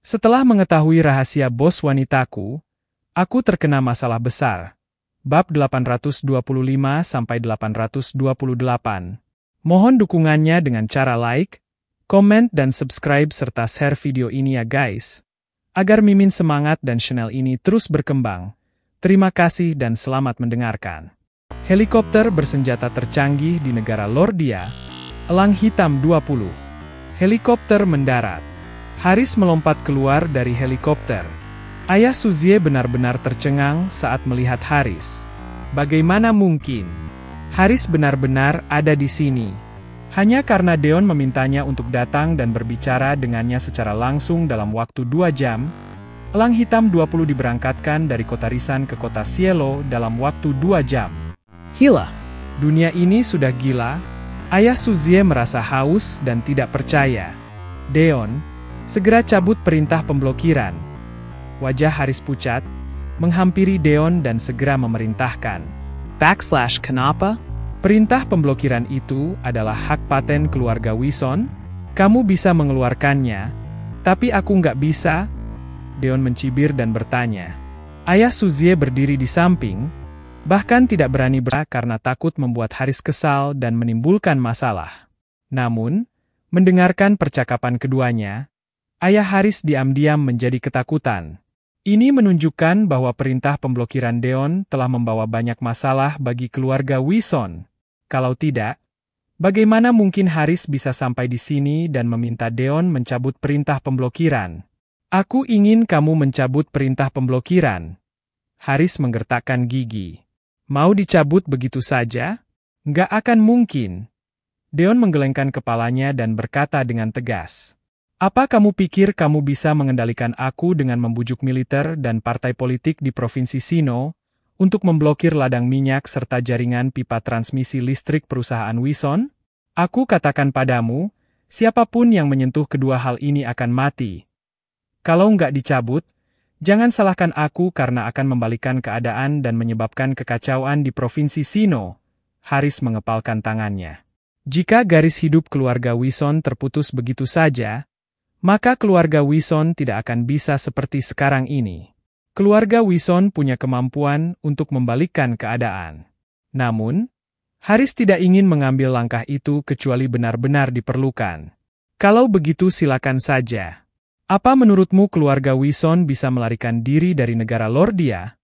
Setelah mengetahui rahasia bos wanitaku, aku terkena masalah besar. Bab 825-828. Mohon dukungannya dengan cara like, komen dan subscribe serta share video ini ya guys. Agar Mimin semangat dan channel ini terus berkembang. Terima kasih dan selamat mendengarkan. Helikopter bersenjata tercanggih di negara Lordia. Elang hitam 20. Helikopter mendarat. Haris melompat keluar dari helikopter. Ayah Suzie benar-benar tercengang saat melihat Haris. Bagaimana mungkin? Haris benar-benar ada di sini. Hanya karena Deon memintanya untuk datang dan berbicara dengannya secara langsung dalam waktu 2 jam, Elang Hitam 20 diberangkatkan dari kota Risan ke kota Cielo dalam waktu 2 jam. Gila. Dunia ini sudah gila. Ayah Suzie merasa haus dan tidak percaya. Deon, segera cabut perintah pemblokiran. Wajah Haris pucat, menghampiri Deon dan segera memerintahkan. Kenapa? Perintah pemblokiran itu adalah hak paten keluarga Wison. Kamu bisa mengeluarkannya, tapi aku nggak bisa. Deon mencibir dan bertanya. Ayah Suzie berdiri di samping, bahkan tidak berani bergerak karena takut membuat Haris kesal dan menimbulkan masalah. Namun, mendengarkan percakapan keduanya, Ayah Haris diam-diam menjadi ketakutan. Ini menunjukkan bahwa perintah pemblokiran Deon telah membawa banyak masalah bagi keluarga Wison. Kalau tidak, bagaimana mungkin Haris bisa sampai di sini dan meminta Deon mencabut perintah pemblokiran? Aku ingin kamu mencabut perintah pemblokiran. Haris menggertakkan gigi. Mau dicabut begitu saja? Nggak akan mungkin. Deon menggelengkan kepalanya dan berkata dengan tegas. Apa kamu pikir kamu bisa mengendalikan aku dengan membujuk militer dan partai politik di Provinsi Sino untuk memblokir ladang minyak serta jaringan pipa transmisi listrik perusahaan Wison? Aku katakan padamu, siapapun yang menyentuh kedua hal ini akan mati. Kalau nggak dicabut, jangan salahkan aku karena akan membalikan keadaan dan menyebabkan kekacauan di Provinsi Sino. Haris mengepalkan tangannya. Jika garis hidup keluarga Wison terputus begitu saja, maka keluarga Wison tidak akan bisa seperti sekarang ini. Keluarga Wison punya kemampuan untuk membalikkan keadaan. Namun, Haris tidak ingin mengambil langkah itu kecuali benar-benar diperlukan. Kalau begitu silakan saja. Apa menurutmu keluarga Wison bisa melarikan diri dari negara Lordia?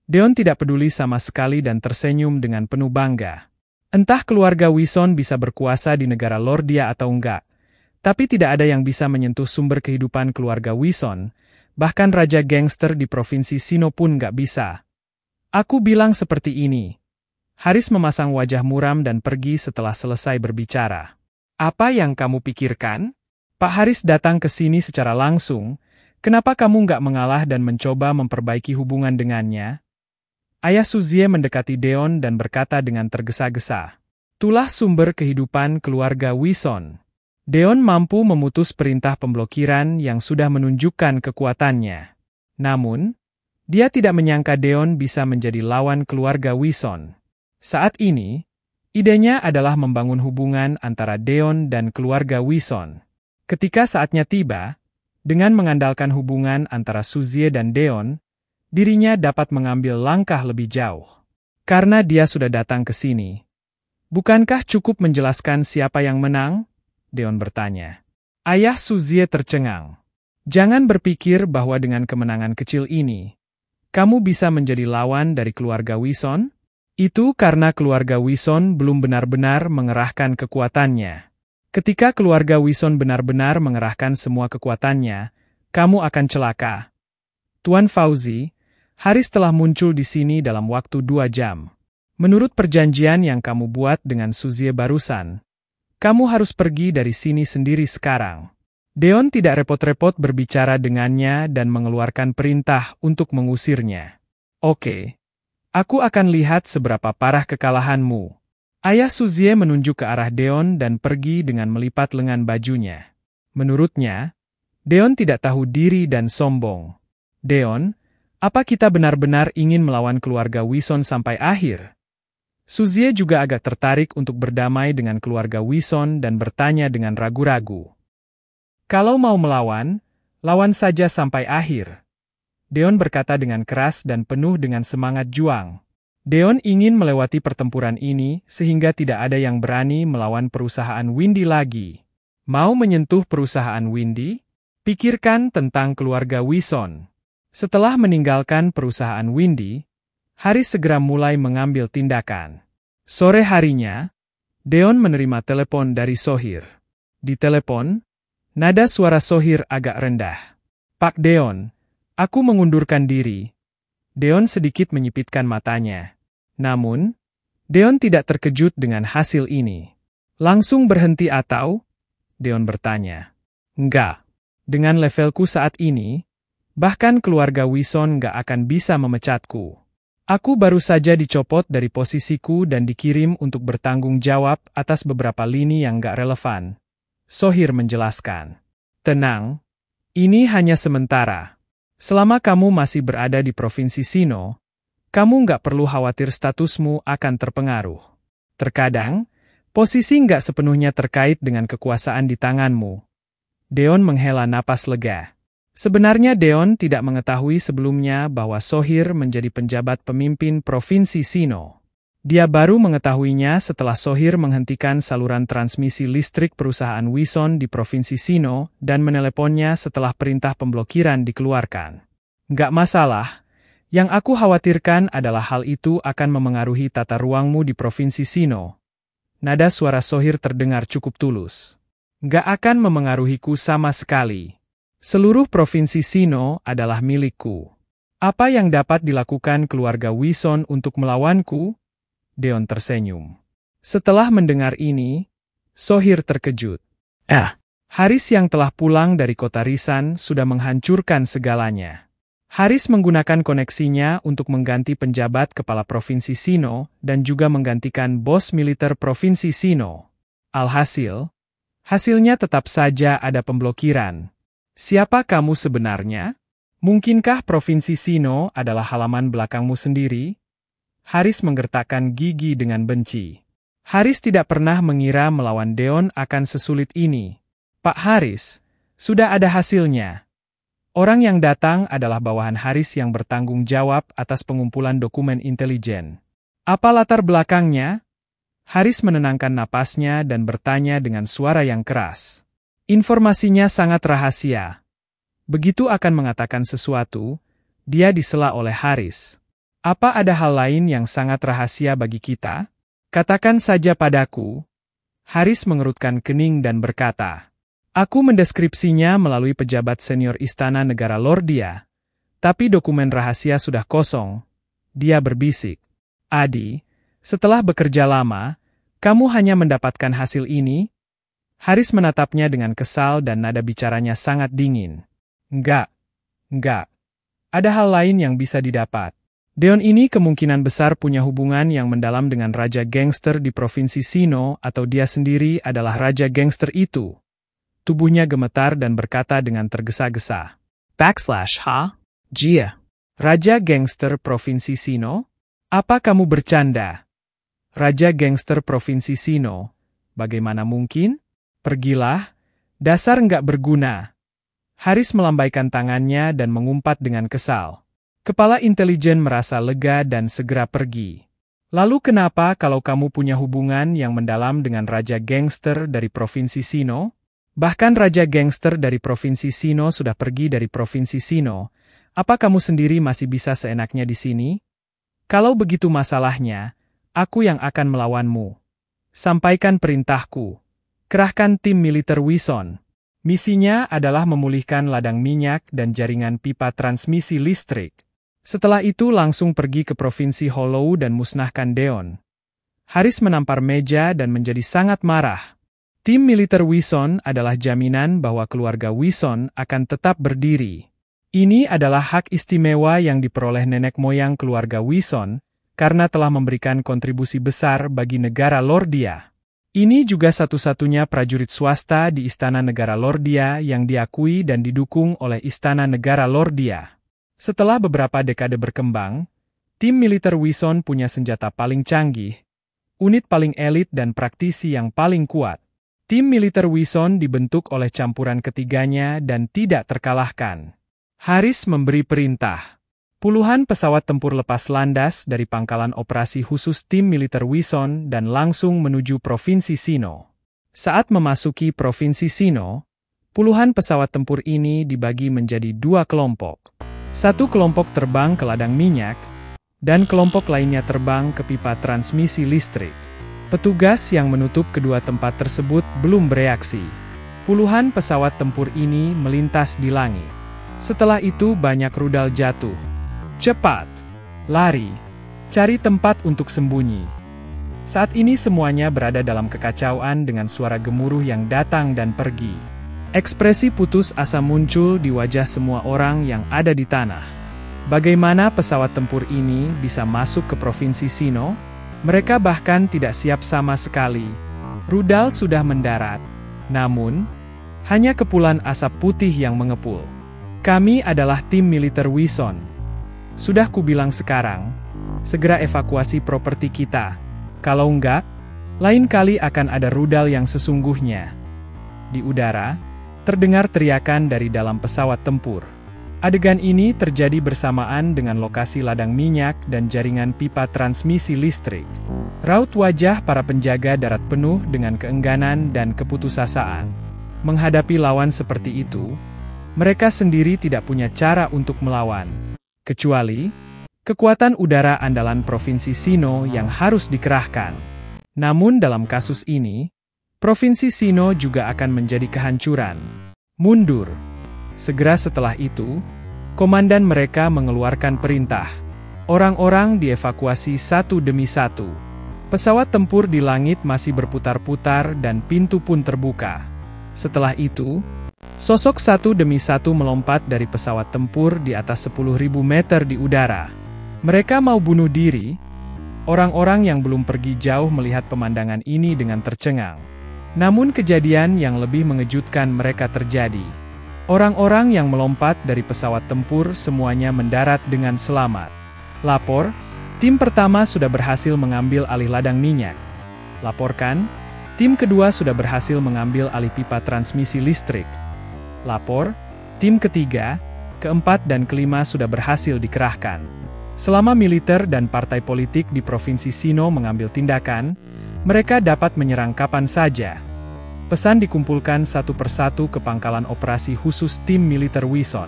Deon tidak peduli sama sekali dan tersenyum dengan penuh bangga. Entah keluarga Wison bisa berkuasa di negara Lordia atau enggak, tapi tidak ada yang bisa menyentuh sumber kehidupan keluarga Wison, bahkan raja gangster di Provinsi Sino pun nggak bisa. Aku bilang seperti ini. Haris memasang wajah muram dan pergi setelah selesai berbicara. Apa yang kamu pikirkan? Pak Haris datang ke sini secara langsung, kenapa kamu nggak mengalah dan mencoba memperbaiki hubungan dengannya? Ayah Suzie mendekati Deon dan berkata dengan tergesa-gesa. Itulah sumber kehidupan keluarga Wison. Deon mampu memutus perintah pemblokiran yang sudah menunjukkan kekuatannya. Namun, dia tidak menyangka Deon bisa menjadi lawan keluarga Wison. Saat ini, idenya adalah membangun hubungan antara Deon dan keluarga Wison. Ketika saatnya tiba, dengan mengandalkan hubungan antara Suzie dan Deon, dirinya dapat mengambil langkah lebih jauh. Karena dia sudah datang ke sini. Bukankah cukup menjelaskan siapa yang menang? Deon bertanya. Ayah Suzie tercengang. Jangan berpikir bahwa dengan kemenangan kecil ini, kamu bisa menjadi lawan dari keluarga Wison? Itu karena keluarga Wison belum benar-benar mengerahkan kekuatannya. Ketika keluarga Wison benar-benar mengerahkan semua kekuatannya, kamu akan celaka. Tuan Fauzi, Haris telah muncul di sini dalam waktu 2 jam. Menurut perjanjian yang kamu buat dengan Suzie barusan, kamu harus pergi dari sini sendiri sekarang. Deon tidak repot-repot berbicara dengannya dan mengeluarkan perintah untuk mengusirnya. Oke. Aku akan lihat seberapa parah kekalahanmu. Ayah Suzie menunjuk ke arah Deon dan pergi dengan melipat lengan bajunya. Menurutnya, Deon tidak tahu diri dan sombong. Deon, apa kita benar-benar ingin melawan keluarga Wison sampai akhir? Suzie juga agak tertarik untuk berdamai dengan keluarga Wison dan bertanya dengan ragu-ragu. Kalau mau melawan, Lawan saja sampai akhir. Deon berkata dengan keras dan penuh dengan semangat juang. Deon ingin melewati pertempuran ini sehingga tidak ada yang berani melawan perusahaan Windy lagi. Mau menyentuh perusahaan Windy? Pikirkan tentang keluarga Wison. Setelah meninggalkan perusahaan Windy, Haris segera mulai mengambil tindakan. Sore harinya, Deon menerima telepon dari Sohir. Di telepon, nada suara Sohir agak rendah. "Pak Deon, aku mengundurkan diri." Deon sedikit menyipitkan matanya. Namun, Deon tidak terkejut dengan hasil ini. "Langsung berhenti atau?" Deon bertanya. "Enggak. Dengan levelku saat ini, bahkan keluarga Wison nggak akan bisa memecatku. Aku baru saja dicopot dari posisiku dan dikirim untuk bertanggung jawab atas beberapa lini yang nggak relevan." Sohir menjelaskan. "Tenang, ini hanya sementara. Selama kamu masih berada di Provinsi Sino, kamu nggak perlu khawatir statusmu akan terpengaruh. Terkadang, posisi nggak sepenuhnya terkait dengan kekuasaan di tanganmu." Deon menghela napas lega. Sebenarnya Deon tidak mengetahui sebelumnya bahwa Sohir menjadi penjabat pemimpin Provinsi Sino. Dia baru mengetahuinya setelah Sohir menghentikan saluran transmisi listrik perusahaan Wison di Provinsi Sino dan meneleponnya setelah perintah pemblokiran dikeluarkan. "Nggak masalah. Yang aku khawatirkan adalah hal itu akan memengaruhi tata ruangmu di Provinsi Sino." Nada suara Sohir terdengar cukup tulus. "Nggak akan memengaruhiku sama sekali. Seluruh Provinsi Sino adalah milikku. Apa yang dapat dilakukan keluarga Wison untuk melawanku?" Deon tersenyum. Setelah mendengar ini, Sohir terkejut. Haris yang telah pulang dari kota Risan sudah menghancurkan segalanya. Haris menggunakan koneksinya untuk mengganti penjabat kepala Provinsi Sino dan juga menggantikan bos militer Provinsi Sino. Alhasil, hasilnya tetap saja ada pemblokiran. Siapa kamu sebenarnya? Mungkinkah Provinsi Sino adalah halaman belakangmu sendiri? Haris menggertakkan gigi dengan benci. Haris tidak pernah mengira melawan Deon akan sesulit ini. "Pak Haris, sudah ada hasilnya." Orang yang datang adalah bawahan Haris yang bertanggung jawab atas pengumpulan dokumen intelijen. "Apa latar belakangnya?" Haris menenangkan napasnya dan bertanya dengan suara yang keras. "Informasinya sangat rahasia." Begitu akan mengatakan sesuatu, dia disela oleh Haris. "Apa ada hal lain yang sangat rahasia bagi kita? Katakan saja padaku." Haris mengerutkan kening dan berkata, "Aku mendeskripsinya melalui pejabat senior Istana Negara Lordia, tapi dokumen rahasia sudah kosong." Dia berbisik. "Adi, setelah bekerja lama, kamu hanya mendapatkan hasil ini?" Haris menatapnya dengan kesal dan nada bicaranya sangat dingin. Enggak. Ada hal lain yang bisa didapat. Deon ini kemungkinan besar punya hubungan yang mendalam dengan raja gangster di Provinsi Sino atau dia sendiri adalah raja gangster itu." Tubuhnya gemetar dan berkata dengan tergesa-gesa. /ha? Jia. "Raja gangster Provinsi Sino? Apa kamu bercanda?" "Raja gangster Provinsi Sino? Bagaimana mungkin? Pergilah, dasar nggak berguna." Haris melambaikan tangannya dan mengumpat dengan kesal. Kepala intelijen merasa lega dan segera pergi. "Lalu kenapa kalau kamu punya hubungan yang mendalam dengan raja gangster dari Provinsi Sino? Bahkan raja gangster dari Provinsi Sino sudah pergi dari Provinsi Sino. Apa kamu sendiri masih bisa seenaknya di sini? Kalau begitu masalahnya, aku yang akan melawanmu. Sampaikan perintahku. Kerahkan tim militer Wison. Misinya adalah memulihkan ladang minyak dan jaringan pipa transmisi listrik. Setelah itu langsung pergi ke Provinsi Hollow dan musnahkan Deon." Haris menampar meja dan menjadi sangat marah. Tim militer Wison adalah jaminan bahwa keluarga Wison akan tetap berdiri. Ini adalah hak istimewa yang diperoleh nenek moyang keluarga Wison karena telah memberikan kontribusi besar bagi negara Lordia. Ini juga satu-satunya prajurit swasta di Istana Negara Lordia yang diakui dan didukung oleh Istana Negara Lordia. Setelah beberapa dekade berkembang, tim militer Wison punya senjata paling canggih, unit paling elit dan praktisi yang paling kuat. Tim militer Wison dibentuk oleh campuran ketiganya dan tidak terkalahkan. Haris memberi perintah. Puluhan pesawat tempur lepas landas dari pangkalan operasi khusus tim militer Wison dan langsung menuju Provinsi Sino. Saat memasuki Provinsi Sino, puluhan pesawat tempur ini dibagi menjadi dua kelompok. Satu kelompok terbang ke ladang minyak, dan kelompok lainnya terbang ke pipa transmisi listrik. Petugas yang menutup kedua tempat tersebut belum bereaksi. Puluhan pesawat tempur ini melintas di langit. Setelah itu banyak rudal jatuh. Cepat! Lari! Cari tempat untuk sembunyi. Saat ini semuanya berada dalam kekacauan dengan suara gemuruh yang datang dan pergi. Ekspresi putus asa muncul di wajah semua orang yang ada di tanah. Bagaimana pesawat tempur ini bisa masuk ke Provinsi Sino? Mereka bahkan tidak siap sama sekali. Rudal sudah mendarat. Namun, hanya kepulan asap putih yang mengepul. Kami adalah tim militer Wison. Sudah kubilang sekarang, segera evakuasi properti kita. Kalau enggak, lain kali akan ada rudal yang sesungguhnya. Di udara, terdengar teriakan dari dalam pesawat tempur. Adegan ini terjadi bersamaan dengan lokasi ladang minyak dan jaringan pipa transmisi listrik. Raut wajah para penjaga darat penuh dengan keengganan dan keputusasaan. Menghadapi lawan seperti itu, mereka sendiri tidak punya cara untuk melawan. Kecuali kekuatan udara andalan Provinsi Sino yang harus dikerahkan. Namun dalam kasus ini, Provinsi Sino juga akan menjadi kehancuran. Mundur. Segera setelah itu, komandan mereka mengeluarkan perintah. Orang-orang dievakuasi satu demi satu. Pesawat tempur di langit masih berputar-putar dan pintu pun terbuka. Setelah itu, sosok satu demi satu melompat dari pesawat tempur di atas 10.000 meter di udara. Mereka mau bunuh diri. Orang-orang yang belum pergi jauh melihat pemandangan ini dengan tercengang. Namun kejadian yang lebih mengejutkan mereka terjadi. Orang-orang yang melompat dari pesawat tempur semuanya mendarat dengan selamat. Lapor, tim pertama sudah berhasil mengambil alih ladang minyak. Laporkan, tim kedua sudah berhasil mengambil alih pipa transmisi listrik. Lapor, tim ketiga, keempat dan kelima sudah berhasil dikerahkan. Selama militer dan partai politik di Provinsi Sino mengambil tindakan, mereka dapat menyerang kapan saja. Pesan dikumpulkan satu persatu ke pangkalan operasi khusus tim militer Wison.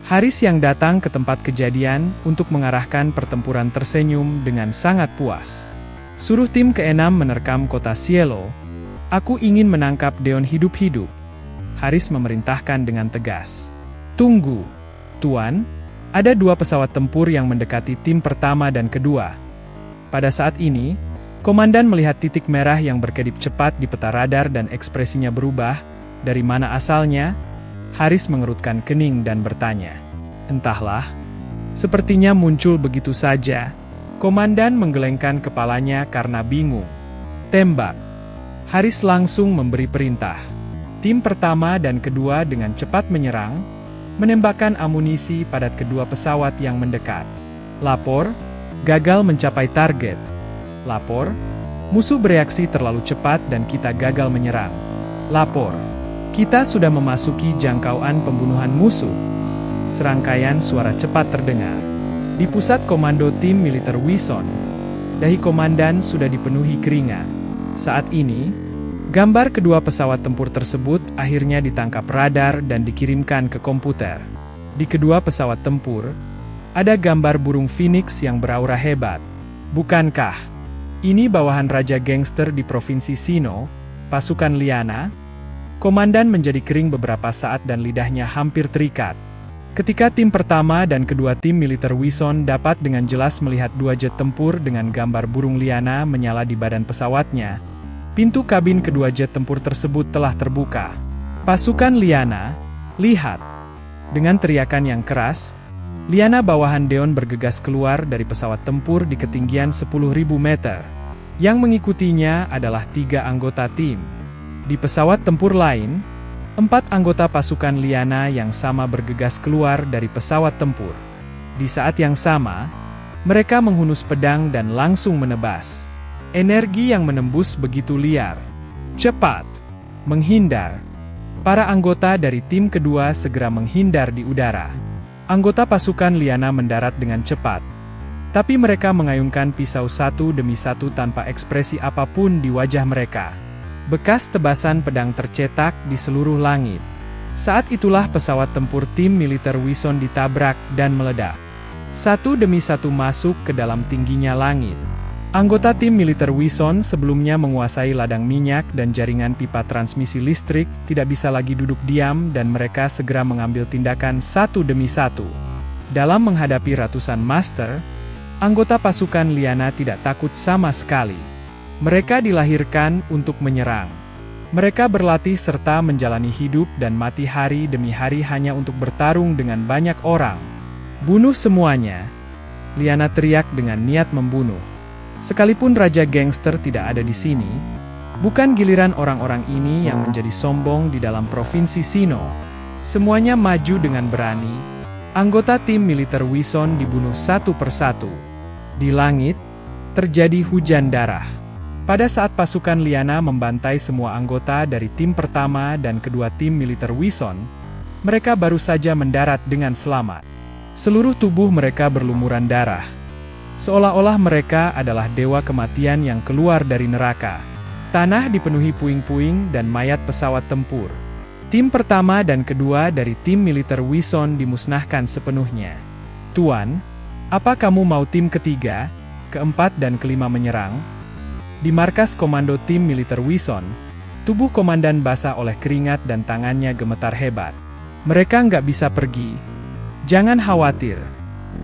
Haris yang datang ke tempat kejadian untuk mengarahkan pertempuran tersenyum dengan sangat puas. Suruh tim ke-6 menerkam kota Cielo. Aku ingin menangkap Deon hidup-hidup. Haris memerintahkan dengan tegas. Tunggu, Tuan. Ada dua pesawat tempur yang mendekati tim pertama dan kedua. Pada saat ini, komandan melihat titik merah yang berkedip cepat di peta radar dan ekspresinya berubah. Dari mana asalnya? Haris mengerutkan kening dan bertanya. Entahlah. Sepertinya muncul begitu saja. Komandan menggelengkan kepalanya karena bingung. Tembak. Haris langsung memberi perintah. Tim pertama dan kedua dengan cepat menyerang, menembakkan amunisi pada kedua pesawat yang mendekat. Lapor, gagal mencapai target. Lapor, musuh bereaksi terlalu cepat dan kita gagal menyerang. Lapor, kita sudah memasuki jangkauan pembunuhan musuh. Serangkaian suara cepat terdengar. Di pusat komando tim militer Wison, dahi komandan sudah dipenuhi keringat. Saat ini, gambar kedua pesawat tempur tersebut akhirnya ditangkap radar dan dikirimkan ke komputer. Di kedua pesawat tempur, ada gambar burung phoenix yang beraura hebat. Bukankah ini bawahan raja gangster di Provinsi Sino, pasukan Liana? Komandan menjadi kering beberapa saat dan lidahnya hampir terikat. Ketika tim pertama dan kedua tim militer Wison dapat dengan jelas melihat dua jet tempur dengan gambar burung Liana menyala di badan pesawatnya, pintu kabin kedua jet tempur tersebut telah terbuka. Pasukan Liana, lihat! Dengan teriakan yang keras, Liana bawahan Deon bergegas keluar dari pesawat tempur di ketinggian 10.000 meter. Yang mengikutinya adalah 3 anggota tim. Di pesawat tempur lain, 4 anggota pasukan Liana yang sama bergegas keluar dari pesawat tempur. Di saat yang sama, mereka menghunus pedang dan langsung menebas. Energi yang menembus begitu liar. Cepat! Menghindar. Para anggota dari tim kedua segera menghindar di udara. Anggota pasukan Liana mendarat dengan cepat. Tapi mereka mengayunkan pisau satu demi satu tanpa ekspresi apapun di wajah mereka. Bekas tebasan pedang tercetak di seluruh langit. Saat itulah pesawat tempur tim militer Wison ditabrak dan meledak. Satu demi satu masuk ke dalam tingginya langit. Anggota tim militer Wison sebelumnya menguasai ladang minyak dan jaringan pipa transmisi listrik tidak bisa lagi duduk diam dan mereka segera mengambil tindakan satu demi satu. Dalam menghadapi ratusan master, anggota pasukan Liana tidak takut sama sekali. Mereka dilahirkan untuk menyerang. Mereka berlatih serta menjalani hidup dan mati hari demi hari hanya untuk bertarung dengan banyak orang. Bunuh semuanya. Liana teriak dengan niat membunuh. Sekalipun Raja Gangster tidak ada di sini, bukan giliran orang-orang ini yang menjadi sombong di dalam provinsi Sinnoh. Semuanya maju dengan berani. Anggota tim militer Wison dibunuh satu persatu. Di langit, terjadi hujan darah. Pada saat pasukan Liana membantai semua anggota dari tim pertama dan kedua tim militer Wison, mereka baru saja mendarat dengan selamat. Seluruh tubuh mereka berlumuran darah. Seolah-olah mereka adalah dewa kematian yang keluar dari neraka. Tanah dipenuhi puing-puing dan mayat pesawat tempur. Tim pertama dan kedua dari tim militer Wison dimusnahkan sepenuhnya. Tuan, apa kamu mau tim ketiga, keempat dan kelima menyerang? Di markas komando tim militer Wison, tubuh komandan basah oleh keringat dan tangannya gemetar hebat. Mereka nggak bisa pergi. Jangan khawatir.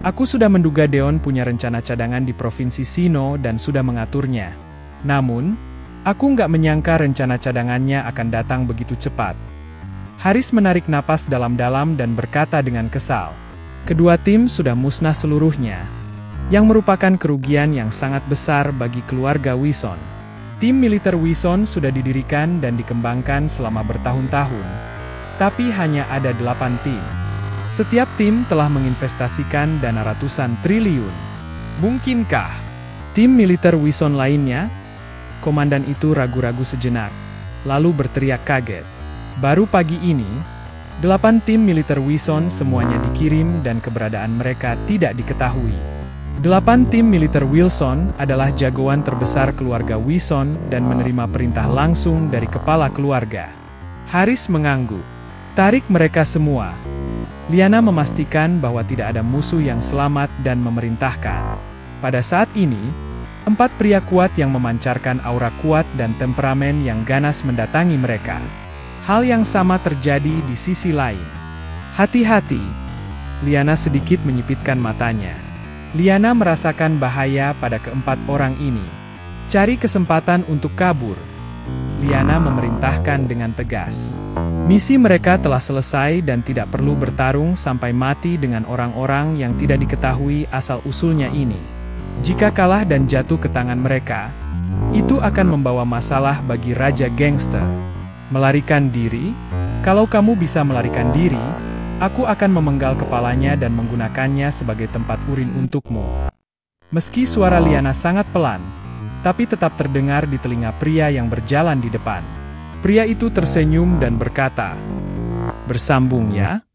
Aku sudah menduga Deon punya rencana cadangan di Provinsi Sinnoh dan sudah mengaturnya. Namun, aku nggak menyangka rencana cadangannya akan datang begitu cepat. Haris menarik napas dalam-dalam dan berkata dengan kesal. Kedua tim sudah musnah seluruhnya, yang merupakan kerugian yang sangat besar bagi keluarga Wison. Tim militer Wison sudah didirikan dan dikembangkan selama bertahun-tahun. Tapi hanya ada 8 tim. Setiap tim telah menginvestasikan dana ratusan triliun. Mungkinkah tim militer Wison lainnya? Komandan itu ragu-ragu sejenak, lalu berteriak kaget. Baru pagi ini, 8 tim militer Wison semuanya dikirim dan keberadaan mereka tidak diketahui. 8 tim militer Wilson adalah jagoan terbesar keluarga Wison dan menerima perintah langsung dari kepala keluarga. Haris mengangguk. Tarik mereka semua. Liana memastikan bahwa tidak ada musuh yang selamat dan memerintahkan. Pada saat ini, 4 pria kuat yang memancarkan aura kuat dan temperamen yang ganas mendatangi mereka. Hal yang sama terjadi di sisi lain. Hati-hati. Liana sedikit menyipitkan matanya. Liana merasakan bahaya pada keempat orang ini. Cari kesempatan untuk kabur. Liana memerintahkan dengan tegas. Misi mereka telah selesai dan tidak perlu bertarung sampai mati dengan orang-orang yang tidak diketahui asal-usulnya ini. Jika kalah dan jatuh ke tangan mereka, itu akan membawa masalah bagi Raja Gangster. Melarikan diri? Kalau kamu bisa melarikan diri, aku akan memenggal kepalanya dan menggunakannya sebagai tempat urin untukmu. Meski suara Liana sangat pelan, tapi tetap terdengar di telinga pria yang berjalan di depan. Pria itu tersenyum dan berkata, "Bersambung ya?"